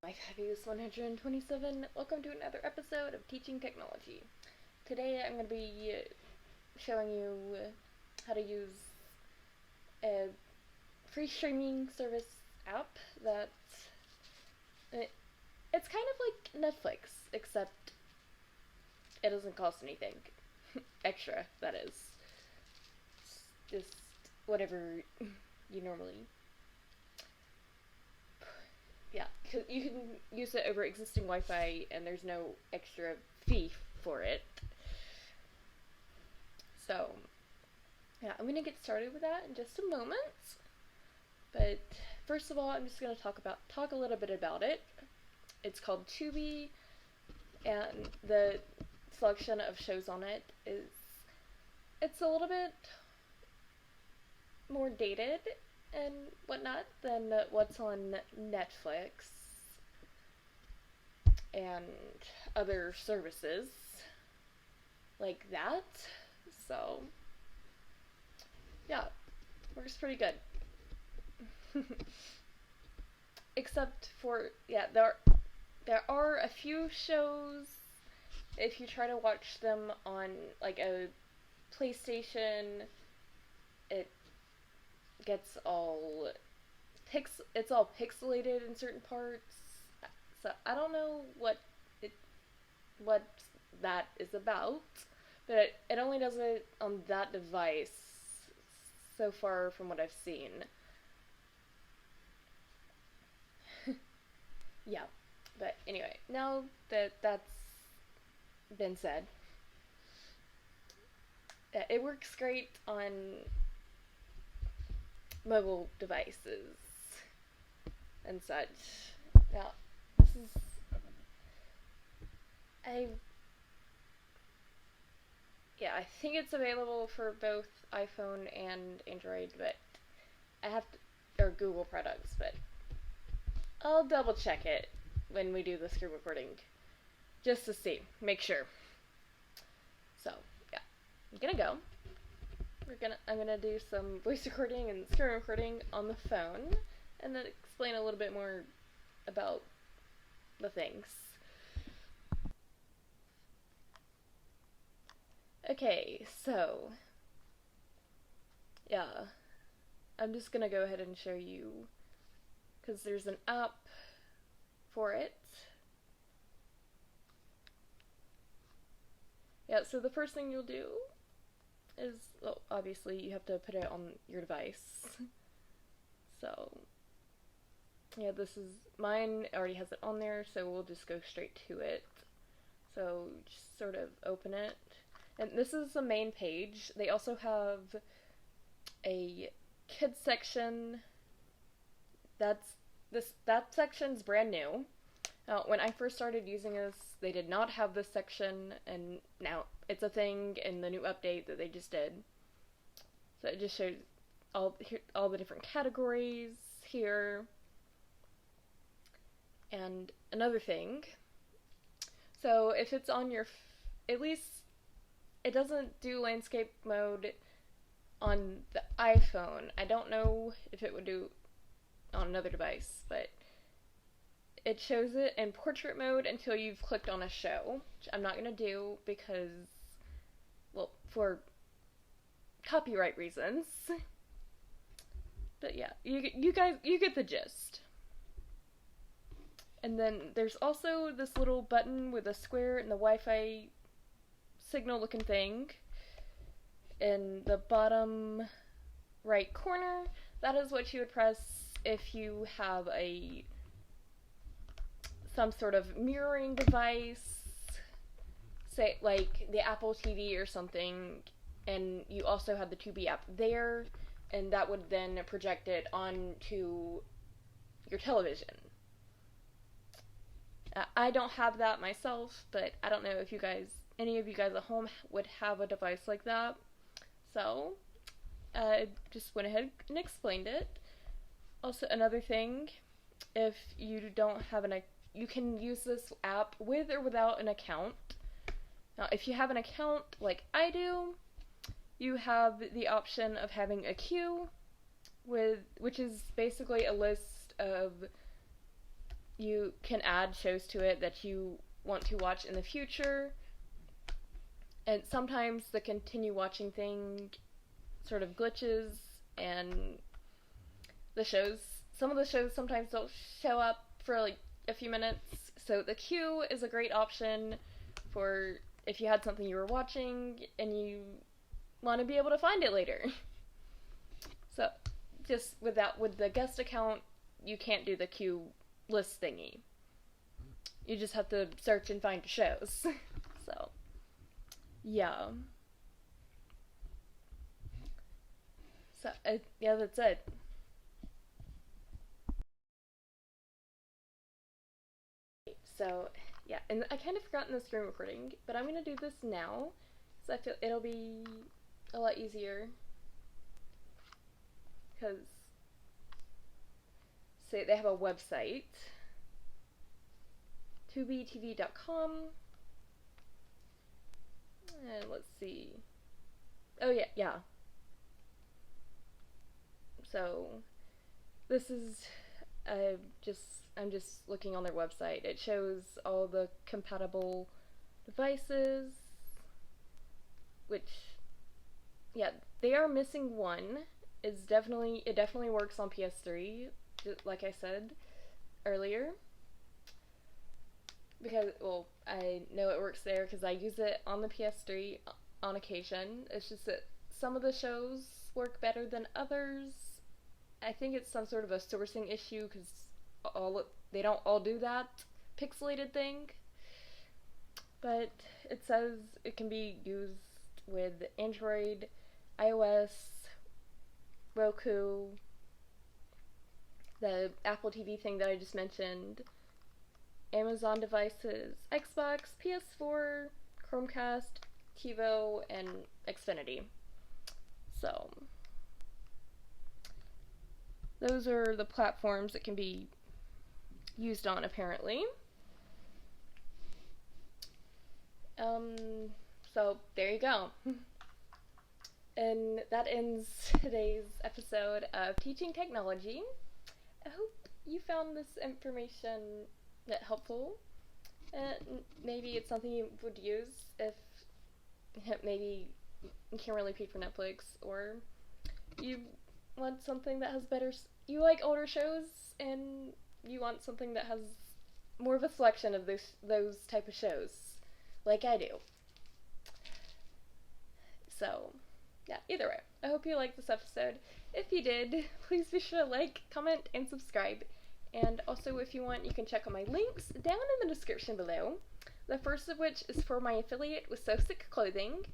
Happiness 127. Welcome to another episode of Teaching Technology. Today I'm going to be showing you how to use a free streaming service app that it's kind of like Netflix, except it doesn't cost anything extra, that is. It's just whatever you normally. Yeah, because you can use it over existing Wi-Fi and there's no extra fee for it. So, yeah, I'm going to get started with that in just a moment. But first of all, I'm just going to talk a little bit about it. It's called Tubi, and the selection of shows on it it's a little bit more dated and whatnot than what's on Netflix and other services like that. So, yeah, works pretty good. Except for, yeah, there are a few shows, if you try to watch them on like a PlayStation, it gets it's all pixelated in certain parts. So I don't know what that is about, but it only does it on that device so far from what I've seen. Yeah, but anyway, now that that's been said, it works great on mobile devices and such. Now, this is I think it's available for both iPhone and Android, but or Google products, but I'll double check it when we do the screen recording, just to see, make sure. So, yeah, I'm gonna go. I'm gonna do some voice recording and screen recording on the phone, and then explain a little bit more about the things. Okay, so, yeah, I'm just gonna go ahead and show you, because there's an app for it. Yeah, so the first thing you'll do is, well, obviously you have to put it on your device. So, yeah, mine already has it on there, so we'll just go straight to it. So, just sort of open it. And this is the main page. They also have a kids section. That section's brand new. When I first started using this, they did not have this section, and now it's a thing in the new update that they just did. So it just shows all the different categories here. And another thing, so if it's on at least it doesn't do landscape mode on the iPhone. I don't know if it would do on another device, but it shows it in portrait mode until you've clicked on a show, which I'm not going to do because, well, for copyright reasons. But yeah, you guys, you get the gist. And then there's also this little button with a square and the Wi-Fi signal looking thing in the bottom right corner. That is what you would press if you have some sort of mirroring device, say like the Apple TV or something, and you also have the Tubi app there, and that would then project it onto your television. I don't have that myself, but I don't know if any of you guys at home would have a device like that. So, I just went ahead and explained it. Also, another thing, if you don't have you can use this app with or without an account. Now, if you have an account like I do, you have the option of having a queue, which is basically a list of you can add shows to it that you want to watch in the future. And sometimes the continue watching thing sort of glitches, and some of the shows sometimes don't show up for like a few minutes. So the queue is a great option for if you had something you were watching and you want to be able to find it later. So just with the guest account, you can't do the queue list thingy. You just have to search and find shows. So, yeah. So, yeah, that's it. So, yeah, and I kind of forgot in the screen recording, but I'm gonna do this now, so I feel it'll be a lot easier. Because, say they have a website, tubitv.com, and let's see. Oh yeah. So, this is I'm just looking on their website. It shows all the compatible devices, which, yeah, they are missing one. It definitely works on PS3, like I said earlier. Because, well, I know it works there because I use it on the PS3 on occasion. It's just that some of the shows work better than others. I think it's some sort of a sourcing issue because they don't all do that pixelated thing. But it says it can be used with Android, iOS, Roku, the Apple TV thing that I just mentioned, Amazon devices, Xbox, PS4, Chromecast, TiVo, and Xfinity. So, those are the platforms that can be used on, apparently. So, there you go. And that ends today's episode of Teaching Technology. I hope you found this information helpful. Maybe it's something you would use if maybe you can't really pay for Netflix, or you want something that has you like older shows and you want something that has more of a selection of those type of shows, like I do. So, yeah, either way, I hope you liked this episode. If you did, please be sure to like, comment, and subscribe. And also, if you want, you can check out my links down in the description below. The first of which is for my affiliate with So Sick Clothing.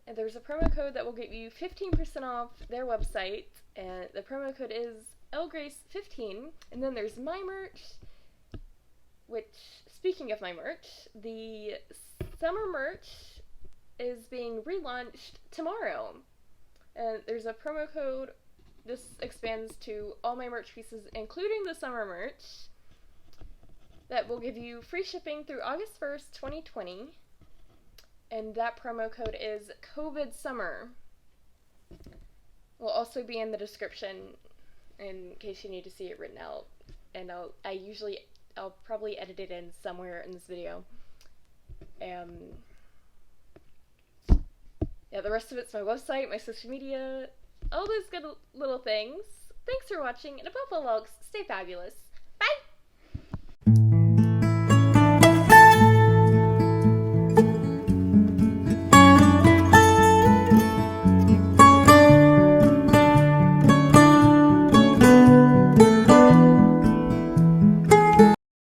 And there's a promo code that will get you 15% off their website. And the promo code is LGrace15. And then there's my merch, which, speaking of my merch, the summer merch is being relaunched tomorrow. And there's a promo code. This expands to all my merch pieces, including the summer merch, that will give you free shipping through August 1st, 2020. And that promo code is COVID Summer. Will also be in the description in case you need to see it written out. And I'll probably edit it in somewhere in this video. Yeah, the rest of it's my website, my social media, all those good little things. Thanks for watching, and above all else, stay fabulous.